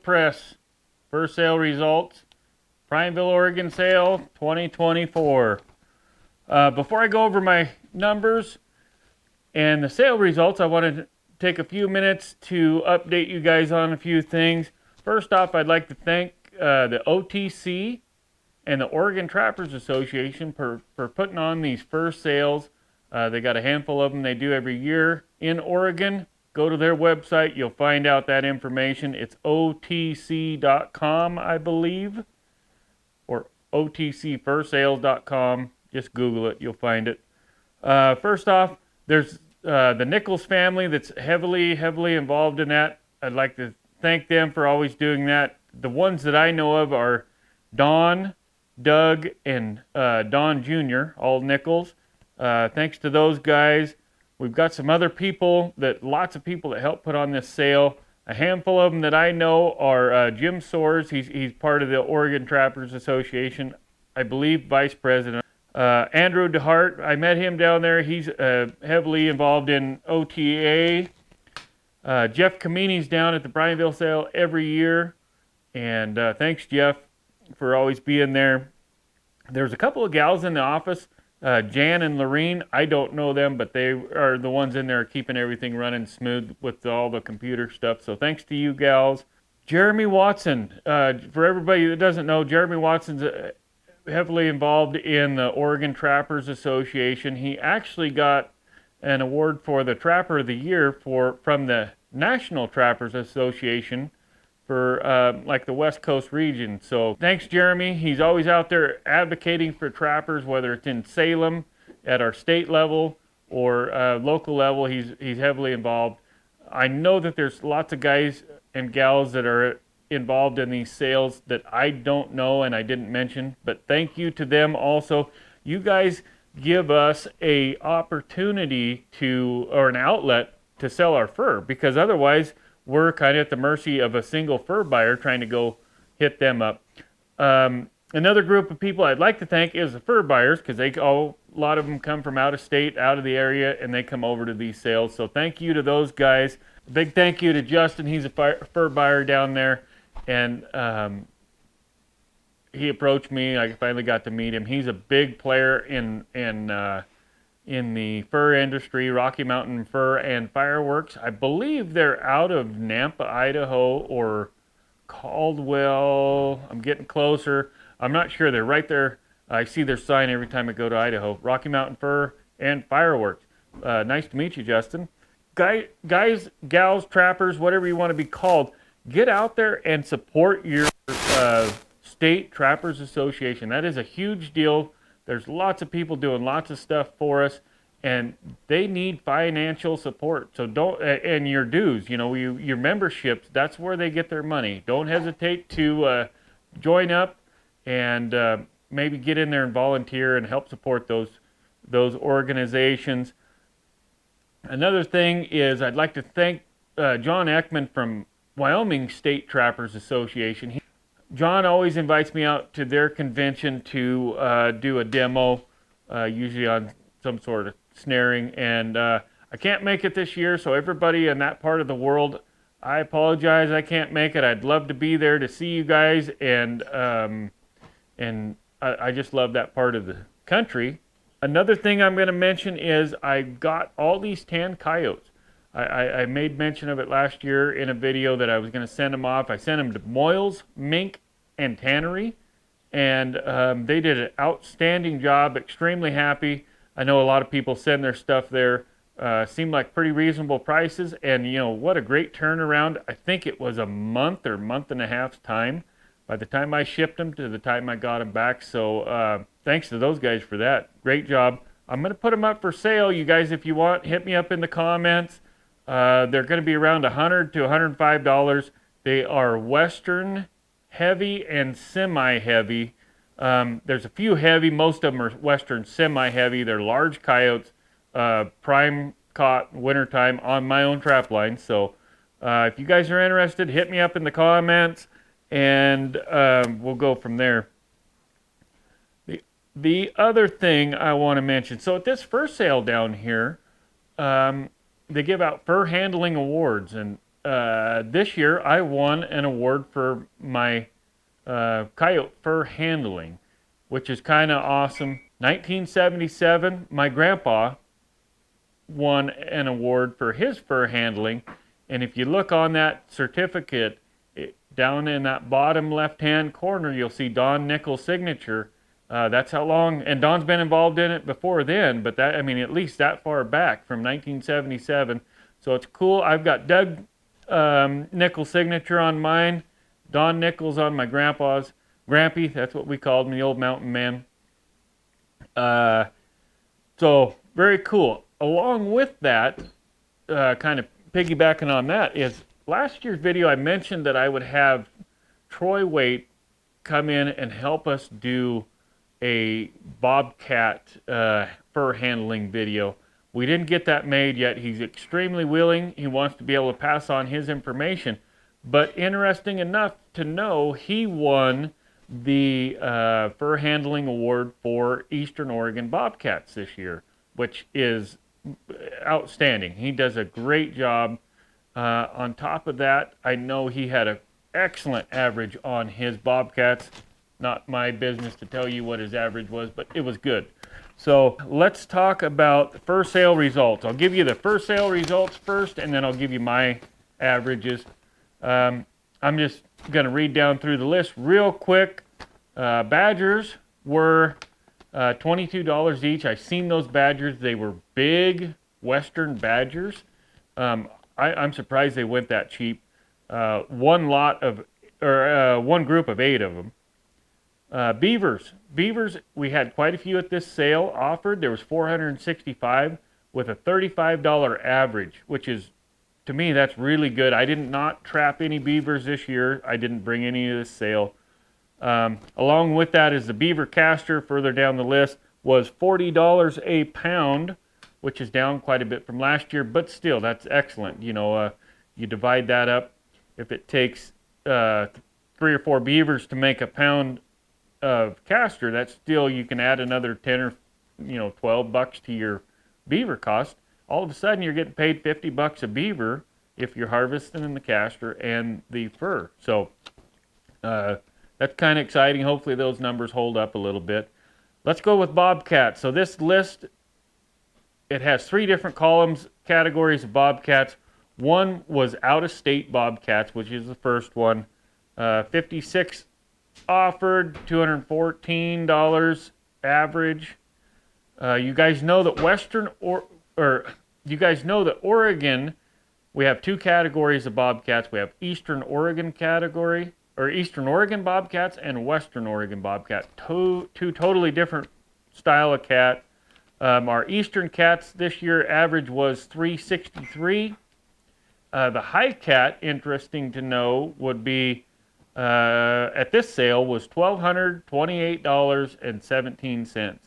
press. First sale results. Prineville, Oregon sale 2024. Before I go over my numbers and the sale results, I want to take a few minutes to update you guys on a few things. First off, I'd like to thank the OTC and the Oregon Trappers Association for putting on these first sales. They got a handful of them they do every year in Oregon. Go to their website. You'll find out that information. It's otc.com, I believe, or otcfirstsales.com. Just Google it. You'll find it. First off, there's the Nichols family that's heavily involved in that. I'd like to thank them for always doing that. The ones that I know of are Don, Doug, and Don Jr., all Nichols. Thanks to those guys. We've got some other people, lots of people that help put on this sale. A handful of them that I know are Jim Soares. He's part of the Oregon Trappers Association, I believe vice president. Andrew DeHart, I met him down there. He's heavily involved in OTA. Jeff Kamini's down at the Prineville sale every year. And thanks, Jeff, for always being there. There's a couple of gals in the office. Jan and Lorene, I don't know them, but they are the ones in there keeping everything running smooth with all the computer stuff. So thanks to you gals. Jeremy Watson, for everybody that doesn't know, Jeremy Watson's heavily involved in the Oregon Trappers Association. He actually got an award for the Trapper of the Year from the National Trappers Association for like the West Coast region. So thanks, Jeremy. He's always out there advocating for trappers, whether it's in Salem at our state level or local level. He's heavily involved. I know that there's lots of guys and gals that are involved in these sales that I don't know and I didn't mention, but thank you to them also. You guys give us a opportunity or an outlet to sell our fur, because otherwise we're kind of at the mercy of a single fur buyer trying to go hit them up. Another group of people I'd like to thank is the fur buyers, because a lot of them come from out of state, out of the area, and they come over to these sales. So thank you to those guys. A big thank you to Justin. He's a fur buyer down there, and he approached me. I finally got to meet him. He's a big player in the fur industry, Rocky Mountain Fur and Fireworks. I believe they're out of Nampa, Idaho, or Caldwell. I'm getting closer. I'm not sure. They're right there. I see their sign every time I go to Idaho. Rocky Mountain Fur and Fireworks. Nice to meet you, Justin. Guys, gals, trappers, whatever you want to be called, get out there and support your state Trappers Association. That is a huge deal. There's lots of people doing lots of stuff for us, and they need financial support. So and your dues, your memberships, that's where they get their money. Don't hesitate to join up and maybe get in there and volunteer and help support those organizations. Another thing is I'd like to thank John Ekman from Wyoming State Trappers Association. John always invites me out to their convention to do a demo, usually on some sort of snaring, and I can't make it this year, so everybody in that part of the world, I apologize I can't make it. I'd love to be there to see you guys, and I just love that part of the country. Another thing I'm going to mention is I got all these tan coyotes. I made mention of it last year in a video that I was going to send them off. I sent them to Moyles, Mink, and Tannery, and they did an outstanding job, extremely happy. I know a lot of people send their stuff there. Seemed like pretty reasonable prices, and what a great turnaround. I think it was a month or month and a half's time by the time I shipped them to the time I got them back. So thanks to those guys for that. Great job. I'm going to put them up for sale. You guys, if you want, hit me up in the comments. They're going to be around $100 to $105. They are Western heavy and semi-heavy. There's a few heavy. Most of them are Western semi-heavy. They're large coyotes, prime caught wintertime on my own trap line. So if you guys are interested, hit me up in the comments, and we'll go from there. The other thing I want to mention, so at this first sale down here, they give out fur handling awards, and this year I won an award for my coyote fur handling, which is kind of awesome. 1977, my grandpa won an award for his fur handling. And if you look on that certificate, down in that bottom left-hand corner, you'll see Don Nichols' signature. That's how long, and Don's been involved in it before then, but that, I mean, at least that far back from 1977. So it's cool. I've got Doug Nichols' signature on mine, Don Nichols on my grandpa's. Grampy, that's what we called him, the old mountain man. So very cool. Along with that, kind of piggybacking on that, is last year's video I mentioned that I would have Troy Waite come in and help us do a bobcat fur handling video. We didn't get that made yet. He's extremely willing. He wants to be able to pass on his information. But interesting enough to know, he won the fur handling award for Eastern Oregon Bobcats this year, which is outstanding. He does a great job. On top of that, I know he had an excellent average on his Bobcats. Not my business to tell you what his average was, but it was good. So let's talk about the fur sale results. I'll give you the fur sale results first, and then I'll give you my averages. I'm just going to read down through the list real quick. Badgers were $22 each. I've seen those badgers. They were big Western badgers. I'm surprised they went that cheap. One group of 8 of them. Beavers, we had quite a few at this sale offered. There was 465 with a $35 average, which is, to me, that's really good. I did not trap any beavers this year. I didn't bring any to this sale. Along with that is the beaver caster, further down the list, was $40 a pound, which is down quite a bit from last year, but still, that's excellent. You know, you divide that up. If it takes 3 or 4 beavers to make a pound of caster, that's still, you can add another 10 or $12 to your beaver cost. All of a sudden, you're getting paid $50 a beaver if you're harvesting in the caster and the fur. So that's kind of exciting. Hopefully those numbers hold up a little bit. Let's go with bobcats. So this list, it has 3 different columns, categories of bobcats. One was out-of-state bobcats, which is the first one. 56 offered, $214 average. You guys know that you guys know that Oregon, we have 2 categories of bobcats. We have Eastern Oregon category, or Eastern Oregon bobcats, and Western Oregon bobcat. Two totally different style of cat. Our Eastern cats this year average was $363. The high cat, interesting to know, would be at this sale was $1,228.17.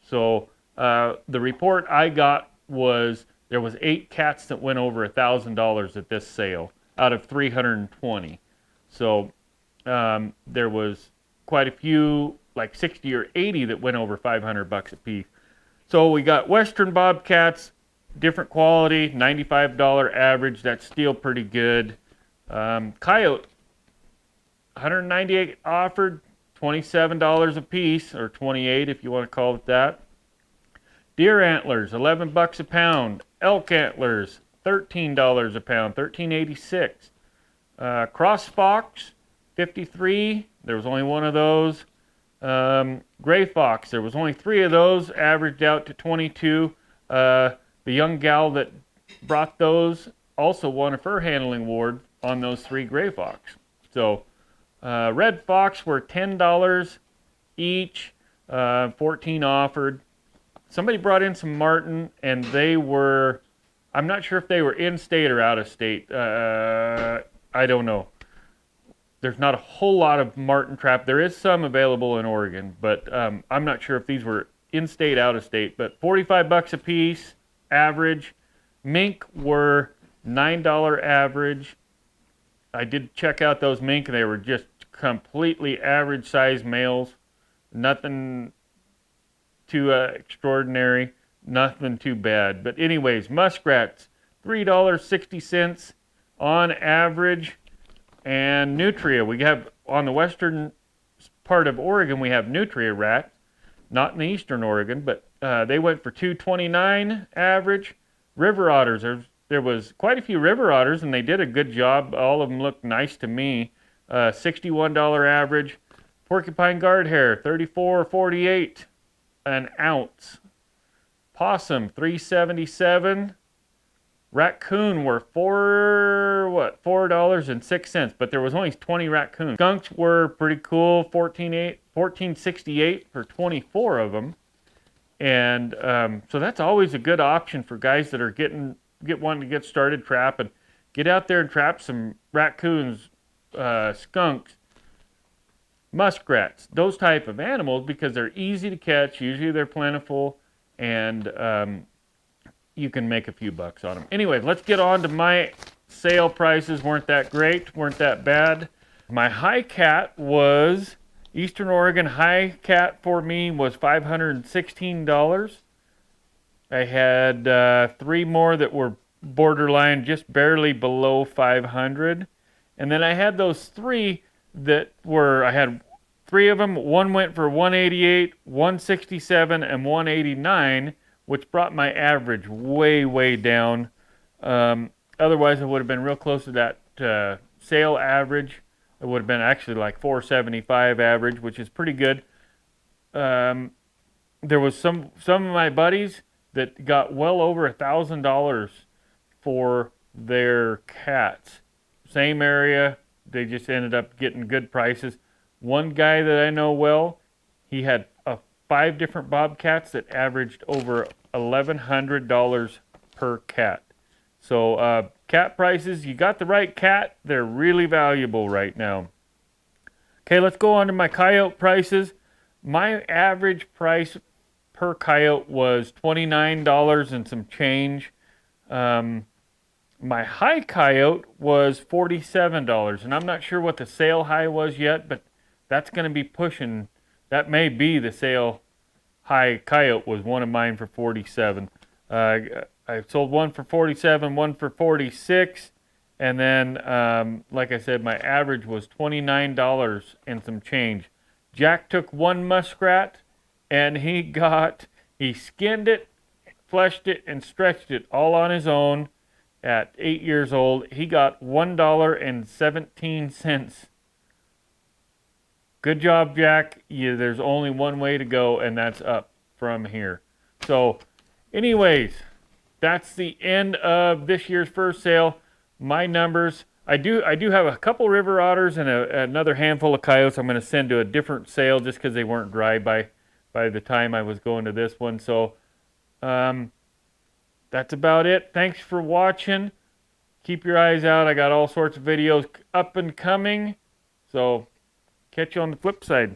So the report I got was there was 8 cats that went over $1,000 at this sale out of 320. So there was quite a few, like 60 or 80, that went over $500 a piece. So we got Western bobcats, different quality, $95 average. That's still pretty good. Coyote, 198 offered, $27 a piece, or 28 if you want to call it that. Deer antlers, $11 a pound. Elk antlers, $13 a pound, $13.86. Cross fox, 53. There was only one of those. Gray fox, there was only 3 of those, averaged out to 22. The young gal that brought those also won a fur handling award on those 3 gray fox. So red fox were $10 each, 14 offered. Somebody brought in some marten, and they were, I'm not sure if they were in-state or out-of-state. I don't know. There's not a whole lot of marten trap. There is some available in Oregon, but I'm not sure if these were in-state, out-of-state. But $45 a piece, average. Mink were $9 average. I did check out those mink, and they were just completely average-sized males. Nothing too extraordinary, nothing too bad. But anyways, muskrats, $3.60 on average. And nutria, we have on the western part of Oregon, we have nutria rats, not in the eastern Oregon, but they went for $2.29 average. River otters, there was quite a few river otters, and they did a good job. All of them looked nice to me. $61 average. Porcupine guard hair, $34.48 an ounce. Possum, $3.77. Raccoon were $4.06, but there was only 20 raccoons. Skunks were pretty cool, $14.68 for 24 of them. And so that's always a good option for guys that are wanting to get started trapping. Get out there and trap some raccoons, skunks, muskrats, those type of animals, because they're easy to catch. Usually they're plentiful, and you can make a few bucks on them. Anyway, let's get on to my sale prices. Weren't that great, weren't that bad. My high cat was, Eastern Oregon high cat for me was $516. I had 3 more that were borderline, just barely below 500. And then I had those 3 that were, I had 3 of them. One went for 188, 167, and 189, which brought my average way, way down. Otherwise, it would have been real close to that sale average. It would have been actually like 475 average, which is pretty good. There was some of my buddies that got well over $1,000 for their cats. Same area, they just ended up getting good prices. One guy that I know well, he had 5 different bobcats that averaged over $1,100 per cat. So cat prices, you got the right cat, they're really valuable right now. Okay, let's go on to my coyote prices. My average price per coyote was $29 and some change. My high coyote was $47, and I'm not sure what the sale high was yet, but that's going to be pushing. That may be the sale high. Coyote was one of mine for $47. I sold one for $47, one for $46, and then, like I said, my average was $29 and some change. Jack took one muskrat, and he skinned it, fleshed it, and stretched it all on his own. At 8 years old, he got $1.17. Good job, Jack. There's only one way to go, and that's up from here. So, anyways, that's the end of this year's first sale. My numbers, I do have a couple river otters and another handful of coyotes I'm going to send to a different sale just because they weren't dry by the time I was going to this one. So, that's about it. Thanks for watching. Keep your eyes out. I got all sorts of videos up and coming. So, catch you on the flip side.